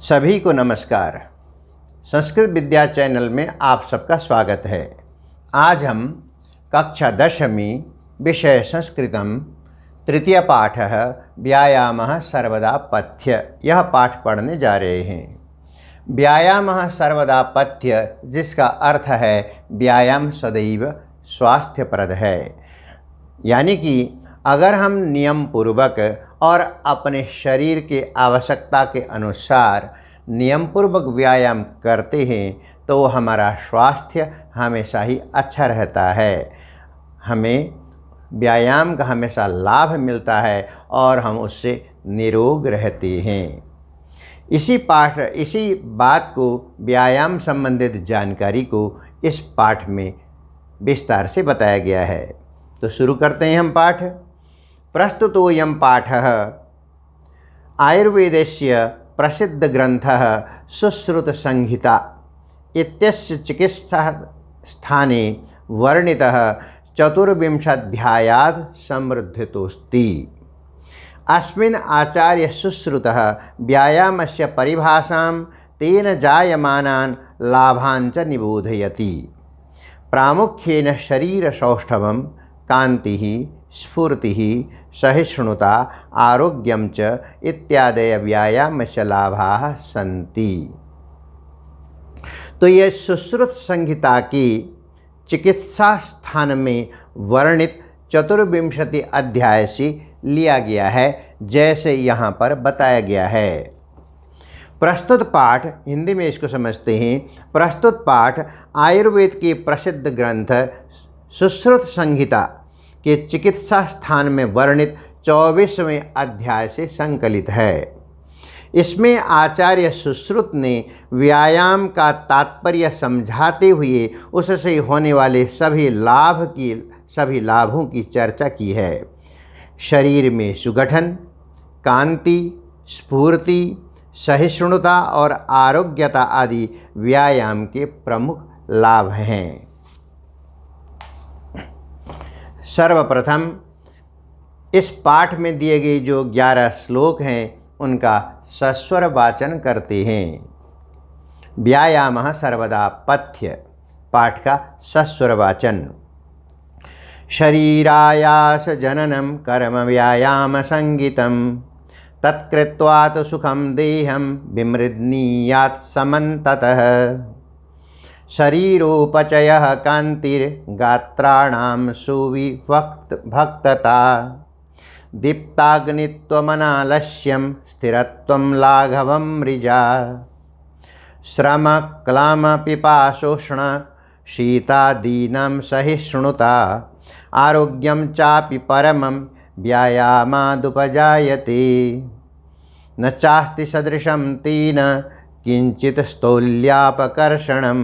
सभी को नमस्कार। संस्कृत विद्या चैनल में आप सबका स्वागत है। आज हम कक्षा 10वीं विषय संस्कृतम तृतीय पाठः व्यायामः सर्वदा पथ्य यह पाठ पढ़ने जा रहे हैं। व्यायामः सर्वदा पथ्य जिसका अर्थ है व्यायाम सदैव स्वास्थ्यप्रद है, यानी कि अगर हम नियम पूर्वक और अपने शरीर के आवश्यकता के अनुसार नियम पूर्वक व्यायाम करते हैं तो हमारा स्वास्थ्य हमेशा ही अच्छा रहता है। हमें व्यायाम का हमेशा लाभ मिलता है और हम उससे निरोग रहते हैं। इसी बात को व्यायाम संबंधित जानकारी को इस पाठ में विस्तार से बताया गया है। तो शुरू करते हैं हम पाठ। प्रस्तुतोऽयं पाठः आयुर्वेदस्य प्रसिद्धग्रन्थः सुश्रुतसंहिता इत्यस्य चिकित्सास्थाने वर्णितः 24 समृद्धितोऽस्ति। अस्मिन् आचार्य सुश्रुतः व्यायामस्य परिभाषां तेन जायमानान् लाभान् च निबोधयति। प्रामुख्येन शरीरसौष्ठवं, कान्तिः, स्फूर्तिः, सहिष्णुता, आरोग्यं च इत्यादय व्यायामस्य लाभाः सन्ति। तो यह सुश्रुत संहिता की चिकित्सा स्थान में वर्णित 24 अध्याय से लिया गया है, जैसे यहाँ पर बताया गया है। प्रस्तुत पाठ, हिंदी में इसको समझते हैं। प्रस्तुत पाठ आयुर्वेद के प्रसिद्ध ग्रंथ सुश्रुत संहिता के चिकित्सा स्थान में वर्णित 24वें अध्याय से संकलित है। इसमें आचार्य सुश्रुत ने व्यायाम का तात्पर्य समझाते हुए उससे होने वाले सभी लाभों की चर्चा की है। शरीर में सुगठन, कांति, स्फूर्ति, सहिष्णुता और आरोग्यता आदि व्यायाम के प्रमुख लाभ हैं। सर्वप्रथम इस पाठ में दिए गए जो 11 श्लोक हैं उनका सस्वर वाचन करते हैं। व्यायामः सर्वदा पथ्य पाठ का सस्वर वाचन। शरीरायास जननम कर्म व्यायाम संगीतम तत्कृत्वात् सुखम देहम विमृद्नीयात् समन्ततः। शरीरोपचयः कान्तिर्गात्राणां सुविभक्तता दीप्ताग्नित्वमनालस्यं स्थिरत्वं लाघवं मृजा। श्रमक्लामपिपाशोष्ण शीतादीनां सहिष्णुता आरोग्यं चापि परमं व्यायामादुपजायते। न चास्ति सदृशं तेन किंचित् स्थौल्यापकर्षणं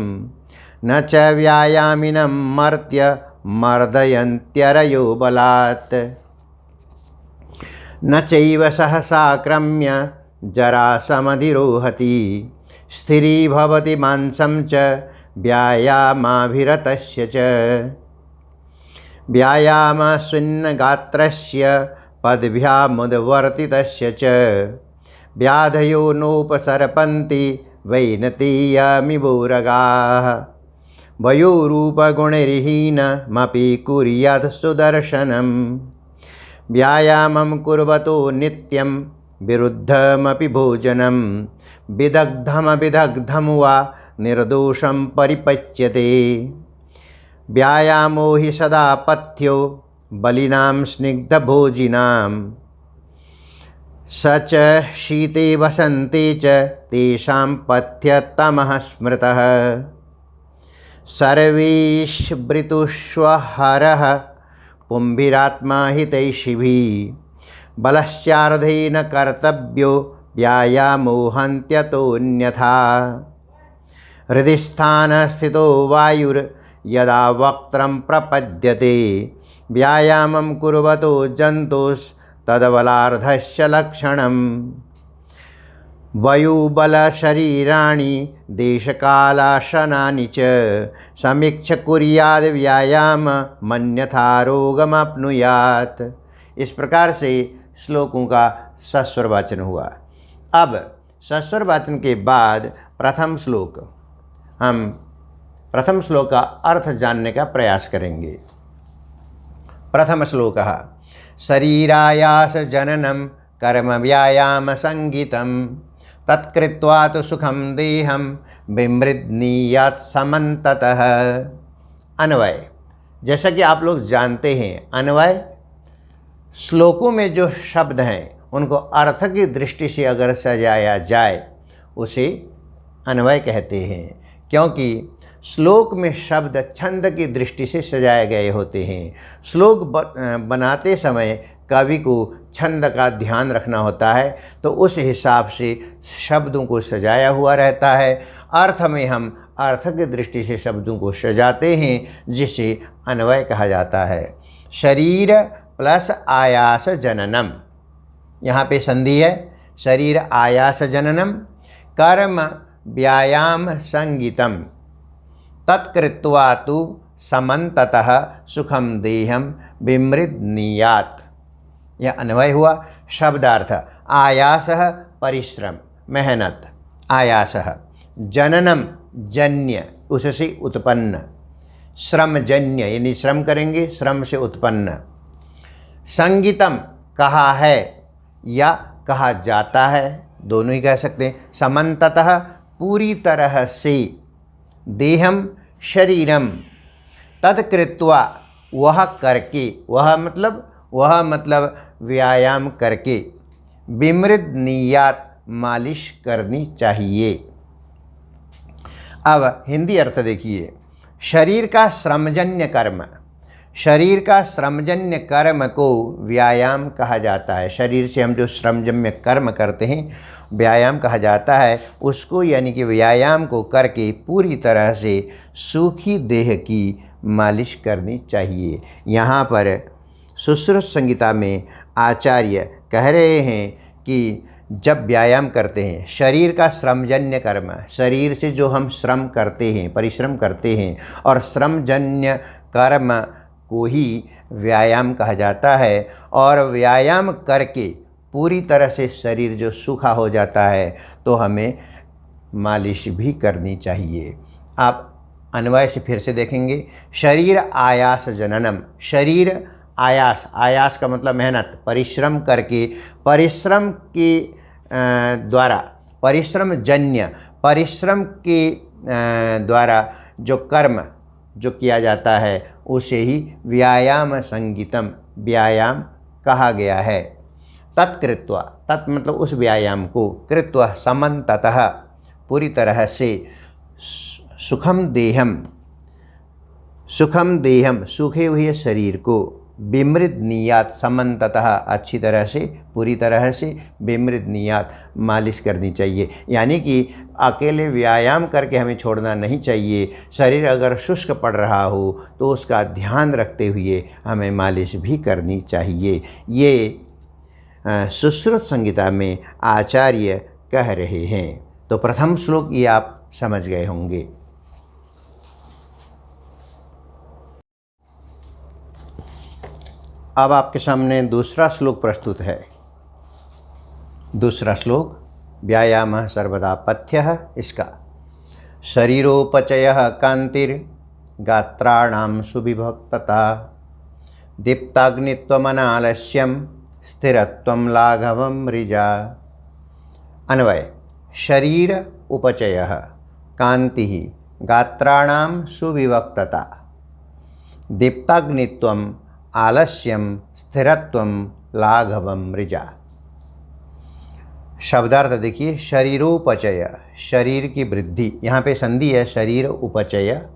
न च व्यायामिनं मर्त्य मर्दयन्त्यरयो बलात्। न चैव सहसाक्रम्य जरासमधिरोहति स्थिरीभवति मांसं च व्यायामाभिरतस्य च। व्यायामशून्यगात्रस्य पद्भ्यामुद्वर्तितस्य च व्याधयो नोपसर्पन्ति वैनतीयमिवोरगाः। वयोरूपगुणैर्हीनमपि कुर्यात् सुदर्शनम्। व्यायामं कुर्वतो नित्यं विरुद्धमपि भोजनं विदग्धं वा निर्दोषं परिपच्यते। व्यायामो हि सदा पथ्यो बलिनां स्निग्धभोजिनां स च शीते वसन्ते च तेषां पथ्यतमः स्मृतः। सर्वेष्वृतुष्वहरः पुंभिरात्मा हितैषिभिः बलश्चार्धेन कर्तव्यो व्यायामो हन्त्यतोऽन्यथा। हृदि स्थानस्थितो वायुर्यदा वक्त्रं प्रपद्यते व्यायामं कुर्वतो जन्तोस्तद्बलार्धस्य लक्षणम्। वयोबलशरीराणि देशकालासनानि च समीक्ष कुर्याद् व्यायाम मन्यथा रोगमाप्नुयात्। इस प्रकार से श्लोकों का सस्वर वाचन हुआ। अब सस्वर वाचन के बाद प्रथम श्लोक, हम प्रथम श्लोक का अर्थ जानने का प्रयास करेंगे। प्रथम श्लोकः शरीरायास जननम कर्म व्यायाम संगीतम तत्कृत्वा तो सुखम देहम विमृद्नीयात् समन्ततः। अन्वय, जैसा कि आप लोग जानते हैं, अन्वय श्लोकों में जो शब्द हैं उनको अर्थ की दृष्टि से अगर सजाया जाए उसे अन्वय कहते हैं, क्योंकि श्लोक में शब्द छंद की दृष्टि से सजाए गए होते हैं। श्लोक बनाते समय कवि को छंद का ध्यान रखना होता है, तो उस हिसाब से शब्दों को सजाया हुआ रहता है। अर्थ में हम अर्थ की दृष्टि से शब्दों को सजाते हैं, जिसे अन्वय कहा जाता है। शरीर प्लस आयास जननम, यहाँ पे संधि है। शरीर आयास जननम कर्म व्यायाम संगीतम तत्कृत्वा तु समन्ततः सुखम देहम विमृद्नीयात्। यह अन्वय हुआ। शब्दार्थ आयासः परिश्रम मेहनत, आयासः जननम जन्य उससे उत्पन्न, श्रमजन्य यानी श्रम करेंगे श्रम से उत्पन्न, संगीतम कहा है या कहा जाता है, दोनों ही कह सकते हैं। समन्ततः पूरी तरह से, देहम शरीरम, तत्कृत्वा वह करके, वह मतलब व्यायाम करके, विमृद्नीयात् मालिश करनी चाहिए। अब हिंदी अर्थ देखिए। शरीर का श्रमजन्य कर्म, शरीर का श्रमजन्य कर्म को व्यायाम कहा जाता है। शरीर से हम जो श्रमजन्य कर्म करते हैं व्यायाम कहा जाता है उसको, यानी कि व्यायाम को करके पूरी तरह से सूखी देह की मालिश करनी चाहिए। यहाँ पर सुश्रुत संहिता में आचार्य कह रहे हैं कि जब व्यायाम करते हैं, शरीर का श्रमजन्य कर्म, शरीर से जो हम श्रम करते हैं, परिश्रम करते हैं, और श्रमजन्य कर्म को ही व्यायाम कहा जाता है। और व्यायाम करके पूरी तरह से शरीर जो सूखा हो जाता है तो हमें मालिश भी करनी चाहिए। आप अन्वय से फिर से देखेंगे। शरीर आयास जननम, शरीर आयास, आयास का मतलब मेहनत, परिश्रम करके, परिश्रम के द्वारा, परिश्रम जन्य, परिश्रम के द्वारा जो कर्म जो किया जाता है उसे ही व्यायाम संगीतम, व्यायाम कहा गया है। तत्कृत्वा, तत् मतलब उस व्यायाम को, कृत्वा समन्ततः पूरी तरह से, सुखम देहम, सुखम देहम सूखे हुए शरीर को, विमृद्नीयात् समन्ततः अच्छी तरह से, पूरी तरह से, विमृद्नीयात् मालिश करनी चाहिए। यानी कि अकेले व्यायाम करके हमें छोड़ना नहीं चाहिए। शरीर अगर शुष्क पड़ रहा हो तो उसका ध्यान रखते हुए हमें मालिश भी करनी चाहिए। ये सुश्रुत संहिता में आचार्य कह रहे हैं। तो प्रथम श्लोक ये आप समझ गए होंगे। अब आपके सामने दूसरा श्लोक प्रस्तुत है। दूसरा श्लोक व्यायामः सर्वदा पथ्यः। इसका शरीरोपचयः कान्तिर्गात्राणां सुविभक्तता दीप्ताग्नित्वमनालस्यं स्थिरत्वं लाघवं ऋजा। अन्वय, शरीर उपचयः कान्तिः गात्राणां सुविभक्तता दीप्ताग्नित्वं आलस्यम स्थिरत्वम लाघवम ऋजा। शब्दार्थ देखिए। शरीरोपचय, शरीर की वृद्धि, यहाँ पे संधि है, शरीर उपचय,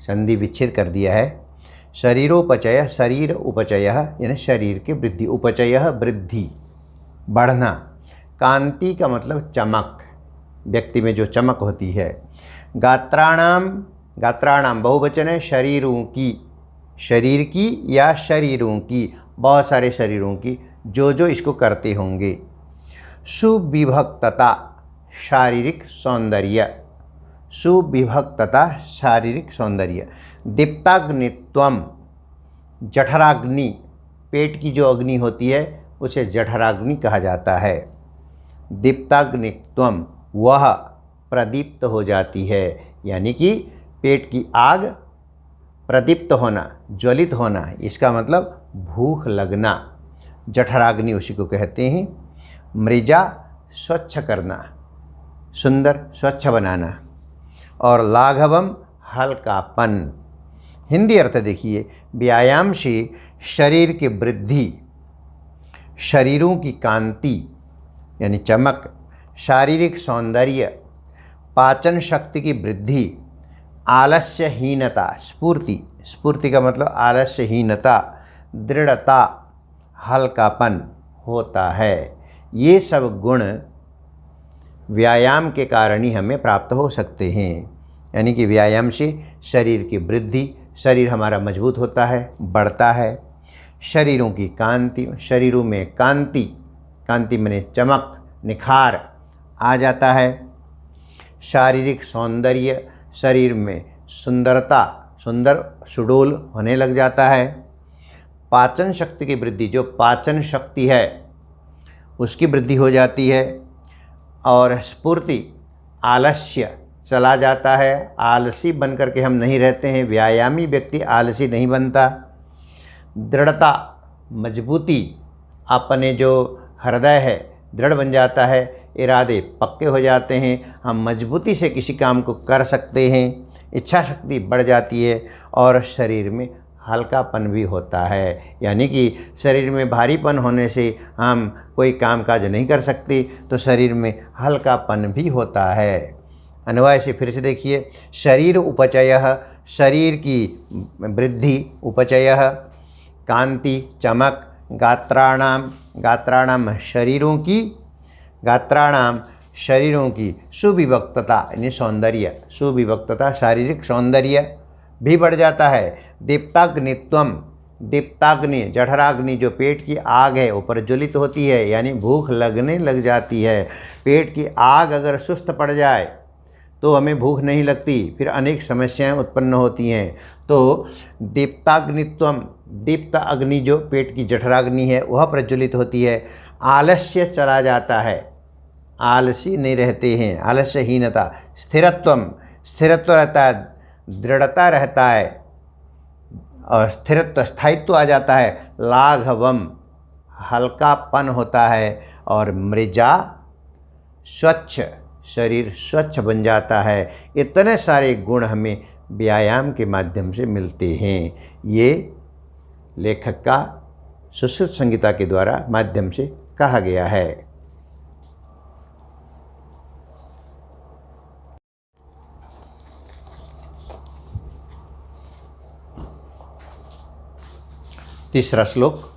संधि विच्छेद कर दिया है। शरीरोपचय, शरीर उपचय यानी शरीर की वृद्धि, उपचय वृद्धि, बढ़ना। कांति का मतलब चमक, व्यक्ति में जो चमक होती है। गात्राणाम, गात्राणाम बहुवचन है, शरीरों की, शरीर की या शरीरों की, बहुत सारे शरीरों की, जो इसको करते होंगे। सुविभक्तता शारीरिक सौंदर्य, सुविभक्तता शारीरिक सौंदर्य। दीप्ताग्नित्वम जठराग्नि, पेट की जो अग्नि होती है उसे जठराग्नि कहा जाता है। दीप्ताग्नित्वम, वह प्रदीप्त हो जाती है। यानी कि पेट की आग प्रदीप्त होना, ज्वलित होना, इसका मतलब भूख लगना। जठराग्नि उसी को कहते हैं। मृजा, स्वच्छ करना, सुंदर स्वच्छ बनाना। और लाघवम, हल्कापन। हिंदी अर्थ देखिए, व्यायाम से शरीर की वृद्धि, शरीरों की कांति यानी चमक, शारीरिक सौंदर्य, पाचन शक्ति की वृद्धि, आलस्यहीनता, स्फूर्ति, स्फूर्ति का मतलब आलस्यहीनता, दृढ़ता, हल्कापन होता है। ये सब गुण व्यायाम के कारण ही हमें प्राप्त हो सकते हैं। यानी कि व्यायाम से शरीर की वृद्धि, शरीर हमारा मजबूत होता है, बढ़ता है। शरीरों की कांति, शरीरों में कांति, कांति माने चमक, निखार आ जाता है। शारीरिक सौंदर्य, शरीर में सुंदरता, सुंदर सुडौल होने लग जाता है। पाचन शक्ति की वृद्धि, जो पाचन शक्ति है उसकी वृद्धि हो जाती है। और स्फूर्ति, आलस्य चला जाता है, आलसी बन करके हम नहीं रहते हैं। व्यायामी व्यक्ति आलसी नहीं बनता। दृढ़ता, मजबूती, अपने जो हृदय है दृढ़ बन जाता है, इरादे पक्के हो जाते हैं, हम मजबूती से किसी काम को कर सकते हैं। इच्छा शक्ति बढ़ जाती है और शरीर में हल्कापन भी होता है। यानी कि शरीर में भारीपन होने से हम कोई काम काज नहीं कर सकते, तो शरीर में हल्कापन भी होता है। अन्वय से फिर से देखिए, शरीर उपचयः, शरीर की वृद्धि, उपचयः, कांति, चमक, गात्राणाम, गात्राणाम शरीरों की, गात्राणाम शरीरों की सुविभक्तता यानी सौंदर्य, सुविभक्तता शारीरिक सौंदर्य भी बढ़ जाता है। दीप्ताग्नित्वम, दीप्ताग्नि, जठराग्नि जो पेट की आग है वो प्रज्वलित होती है, यानी भूख लगने लग जाती है। पेट की आग अगर सुस्त पड़ जाए तो हमें भूख नहीं लगती, फिर अनेक समस्याएं उत्पन्न होती हैं। तो दीप्ताग्नित्वम, दीप्त अग्नि जो पेट की जठराग्नि है वह प्रज्वलित होती है। आलस्य चला जाता है, आलसी नहीं रहते हैं, आलस्यहीनता। स्थिरत्वम, स्थिरत्व रहता है, दृढ़ता रहता है और स्थिरत्व, स्थायित्व आ जाता है। लाघवम, हल्कापन होता है। और मृजा, स्वच्छ, शरीर स्वच्छ बन जाता है। इतने सारे गुण हमें व्यायाम के माध्यम से मिलते हैं। ये लेखक का सुश्रुत संहिता के द्वारा माध्यम से कहा गया है। तीसरा श्लोक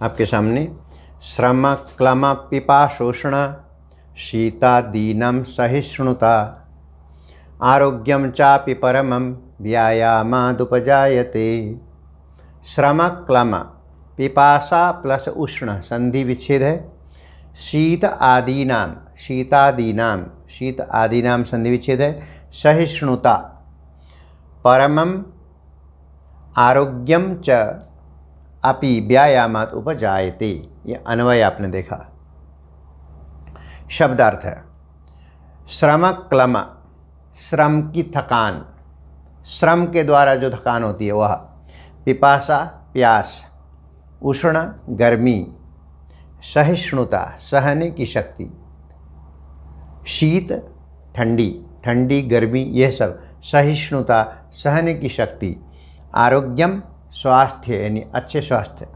आपके सामने। श्रम क्लम पिपाशोषण शीतादीनं सहिष्णुता आरोग्यम चापि परमं व्यायामादुपजायते। श्रम क्लम, पिपासा प्लस उष्ण संधि विच्छेद है। शीत आदीनां, शीतादीनां, शीत आदीनां संधि विच्छेद है। सहिष्णुता, परमं आरोग्यम च अपि व्यायामात् उपजायते। ये अन्वय आपने देखा। शब्दार्थ है श्रम क्लम, श्रम की थकान, श्रम के द्वारा जो थकान होती है वह। पिपासा, प्यास। उष्ण, गर्मी। सहिष्णुता, सहने की शक्ति। शीत, ठंडी, ठंडी गर्मी, यह सब सहिष्णुता, सहने की शक्ति। आरोग्यम, स्वास्थ्य यानी अच्छे स्वास्थ्य।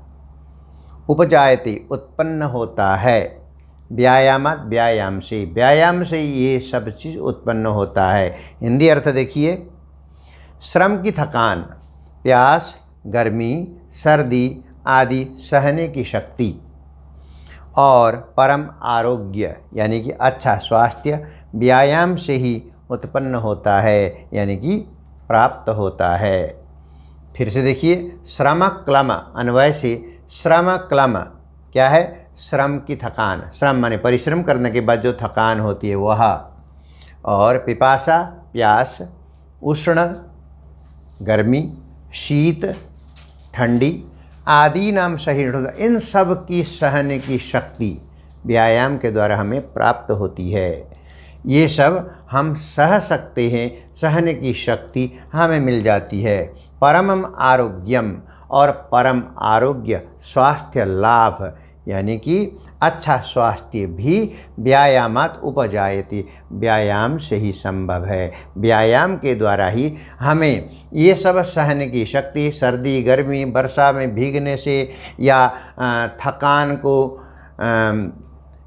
उपजायते, उत्पन्न होता है। व्यायामात्, व्यायाम से, व्यायाम से ये सब चीज़ उत्पन्न होता है। हिंदी अर्थ देखिए। श्रम की थकान, प्यास, गर्मी, सर्दी आदि सहने की शक्ति। और परम आरोग्य यानी कि अच्छा स्वास्थ्य व्यायाम से ही उत्पन्न होता है, यानी कि प्राप्त होता है। फिर से देखिए, श्रम क्लम, अन्वय से श्रम क्लम क्या है? श्रम की थकान, श्रम माने परिश्रम करने के बाद जो थकान होती है वह। और पिपासा, प्यास। उष्ण, गर्मी। शीत, ठंडी। आदि नाम सहिष्णुता, इन सब की सहने की शक्ति व्यायाम के द्वारा हमें प्राप्त होती है। ये सब हम सह सकते हैं, सहने की शक्ति हमें मिल जाती है। परमम आरोग्यम, और परम आरोग्य स्वास्थ्य लाभ, यानी कि अच्छा स्वास्थ्य भी व्यायामात उपजायति, व्यायाम से ही संभव है। व्यायाम के द्वारा ही हमें ये सब सहने की शक्ति, सर्दी गर्मी वर्षा में भीगने से या थकान को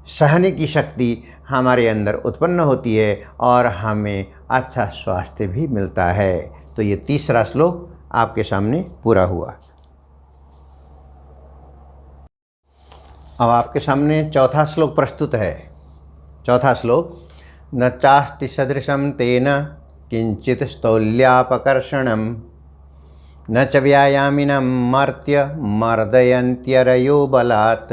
सहने की शक्ति हमारे अंदर उत्पन्न होती है और हमें अच्छा स्वास्थ्य भी मिलता है। तो ये तीसरा श्लोक आपके सामने पूरा हुआ। अब आपके सामने चौथा श्लोक प्रस्तुत है। चौथा श्लोक, न चास्ति सदृशं तेन किंचित स्थौल्यापकर्षणं, न च व्यायामिनं मर्त्य मर्दयन्त्यरयो बलात्।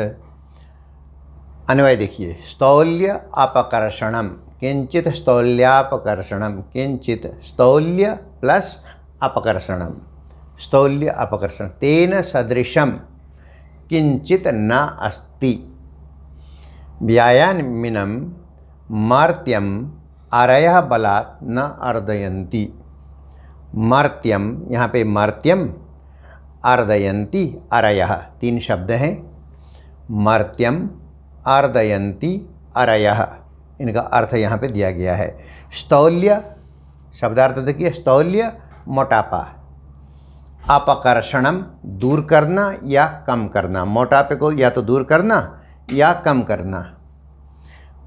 अन्वय देखिए, स्थौल्य अपकर्षणम, किंचित स्थौल्यापकर्षणम, किंचित स्थौल्य प्लस अपकर्षणम, स्थौल्य अपकर्षण, तेन सदृशम किंचित न अस्ति, व्यायामिनं मर्त्यम अरयः बलात् न अर्दयन्ति। मर्त्यम, यहाँ पे मर्त्यम, अर्दयन्ति अरयः, तीन शब्द हैं। मर्त्यम अर्दयन्ति अरयः, इनका अर्थ यहाँ पे दिया गया है। स्थौल्य शब्दार्थ देखिए, स्थौल्य मोटापा, अपकर्षणम दूर करना या कम करना, मोटापे को या तो दूर करना या कम करना।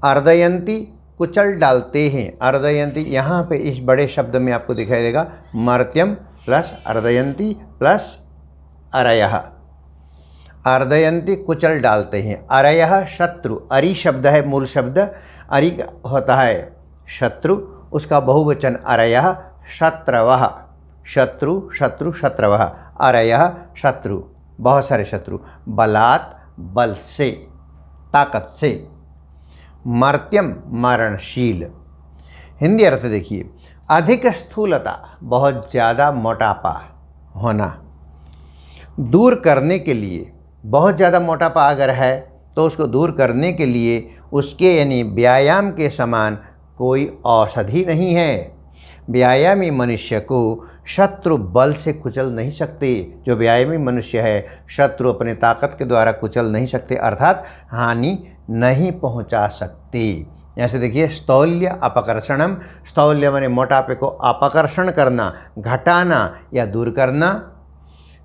अर्दयंती कुचल डालते हैं, अर्दयंती यहाँ पे इस बड़े शब्द में आपको दिखाई देगा, मर्त्यम प्लस अर्दयंती प्लस अरयः। अर्दयंती कुचल डालते हैं, अरयः शत्रु, अरि शब्द है मूल शब्द, अरि होता है शत्रु, उसका बहुवचन अरयः, शत्रवः, शत्रु शत्रु शत्रवः, अरयः शत्रु, बहुत सारे शत्रु, बलात् बल से, ताकत से। मर्त्यम मरणशील। हिंदी अर्थ देखिए, अधिक स्थूलता, बहुत ज़्यादा मोटापा होना। दूर करने के लिए, बहुत ज़्यादा मोटापा अगर है तो उसको दूर करने के लिए उसके यानी व्यायाम के समान कोई औषधि नहीं है। व्यायामी मनुष्य को शत्रु बल से कुचल नहीं सकते। जो व्यायामी मनुष्य है, शत्रु अपने ताकत के द्वारा कुचल नहीं सकते, अर्थात हानि नहीं पहुंचा सकते। ऐसे देखिए, स्थौल्य अपकर्षणम, स्थौल्य माने मोटापे को अपकर्षण करना, घटाना या दूर करना।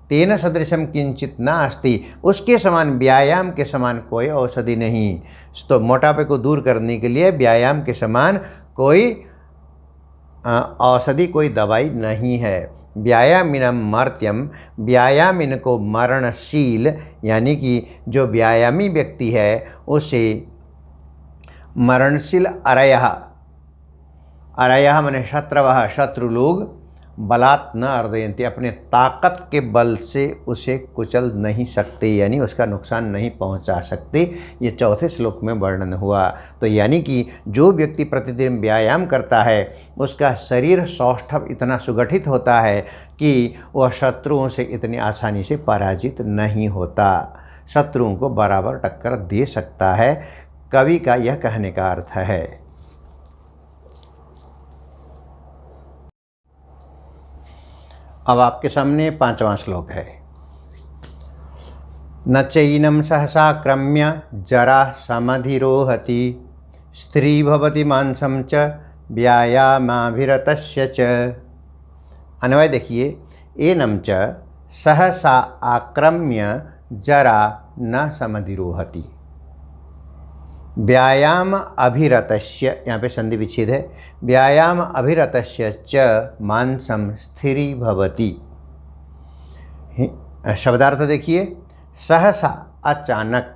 तेन सदृशम किंचित न अस्ति, उसके समान, व्यायाम के समान कोई औषधि नहीं। तो मोटापे को दूर करने के लिए व्यायाम के समान कोई औषधि, कोई दवाई नहीं है। व्यायामिनम मर्त्यम, व्यायामिन को मरणशील, यानी कि जो व्यायामी व्यक्ति है उसे मरणशील अरयः, अरयः माने शत्रवः, शत्रु लोग, बलात् न अर्दयन्ति, अपने ताकत के बल से उसे कुचल नहीं सकते, यानी उसका नुकसान नहीं पहुंचा सकते। ये चौथे श्लोक में वर्णन हुआ। तो यानी कि जो व्यक्ति प्रतिदिन व्यायाम करता है उसका शरीर सौष्ठव इतना सुगठित होता है कि वह शत्रुओं से इतनी आसानी से पराजित नहीं होता, शत्रुओं को बराबर टक्कर दे सकता है। कवि का यह कहने का अर्थ है। अब आपके सामने पांचवा श्लोक है। न चैनम सहसा क्रम्य जरा समधिरोहति, स्त्री भवति मांसम च व्यायामाभिरतस्य च। अन्वय देखिए, एनम च सहसा आक्रम्य जरा न समधिरोहति, व्यायाम अभिरतस्य, यहाँ पे संधि विच्छेद है, व्यायाम अभिरतस्य च मांसम स्थिरी भवति। शब्दार्थ देखिए, सहसा अचानक,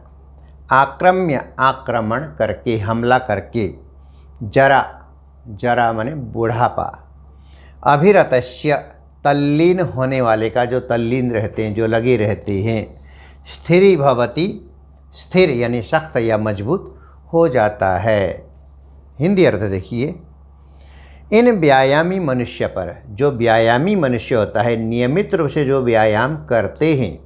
आक्रम्य आक्रमण करके, हमला करके, जरा, जरा माने बुढ़ापा, अभिरतस्य तल्लीन होने वाले का, जो तल्लीन रहते हैं, जो लगे रहते हैं, स्थिरी भवति, स्थिर यानी सख्त या मजबूत हो जाता है। हिंदी अर्थ देखिए, इन व्यायामी मनुष्य पर, जो व्यायामी मनुष्य होता है, नियमित रूप से जो व्यायाम करते हैं,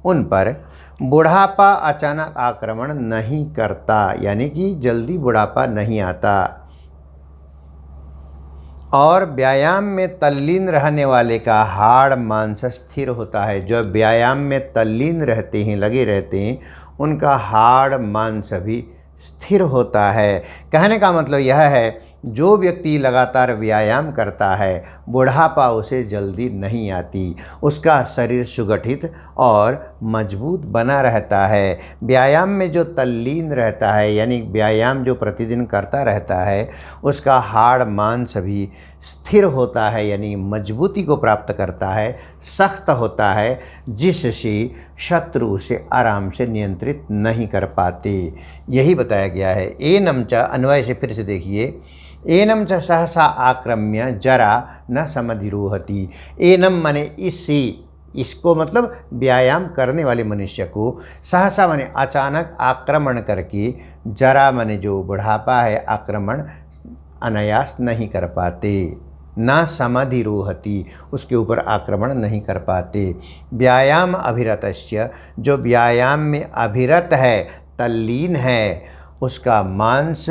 उन पर बुढ़ापा अचानक आक्रमण नहीं करता, यानी कि जल्दी बुढ़ापा नहीं आता। और व्यायाम में तल्लीन रहने वाले का हाड़ मांस स्थिर होता है। जो व्यायाम में तल्लीन रहते हैं, लगे रहते हैं, उनका हाड़ मांस भी स्थिर होता है। कहने का मतलब यह है, जो व्यक्ति लगातार व्यायाम करता है, बुढ़ापा उसे जल्दी नहीं आती। उसका शरीर सुगठित और मजबूत बना रहता है। व्यायाम में जो तल्लीन रहता है, यानी व्यायाम जो प्रतिदिन करता रहता है, उसका हाड़ मांस भी स्थिर होता है, यानी मजबूती को प्राप्त करता है, सख्त होता है, जिससे शत्रु उसे आराम से नियंत्रित नहीं कर पाते। यही बताया गया है। एनम च, अन्वय से फिर से देखिए, एनम च सहसा आक्रम्य जरा न समधिरोहति। एनम माने इससे, इसको मतलब व्यायाम करने वाले मनुष्य को, सहसा माने अचानक आक्रमण करके, जरा माने जो बुढ़ापा है, आक्रमण अनायास नहीं कर पाते। ना समाधिरोहति, उसके ऊपर आक्रमण नहीं कर पाते। व्यायाम अभिरतस्य, जो व्यायाम में अभिरत है, तल्लीन है, उसका मांस,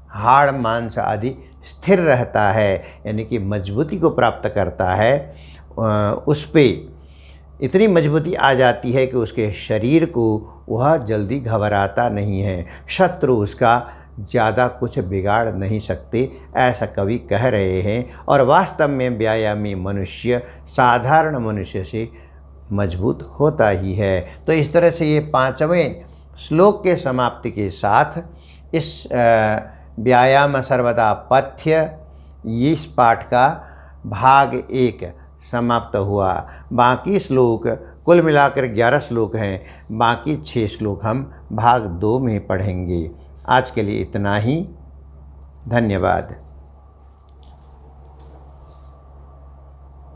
हाड़ मांस आदि स्थिर रहता है, यानी कि मजबूती को प्राप्त करता है। उस पे इतनी मजबूती आ जाती है कि उसके शरीर को वह जल्दी घबराता नहीं है, शत्रु उसका ज़्यादा कुछ बिगाड़ नहीं सकते, ऐसा कवि कह रहे हैं। और वास्तव में व्यायामी मनुष्य साधारण मनुष्य से मजबूत होता ही है। तो इस तरह से ये 5वें श्लोक के समाप्ति के साथ इस व्यायाम सर्वदा पथ्य, इस पाठ का भाग 1 समाप्त हुआ। बाकी श्लोक कुल मिलाकर 11 श्लोक हैं, बाकी 6 श्लोक हम भाग 2 में पढ़ेंगे। आज के लिए इतना ही। धन्यवाद।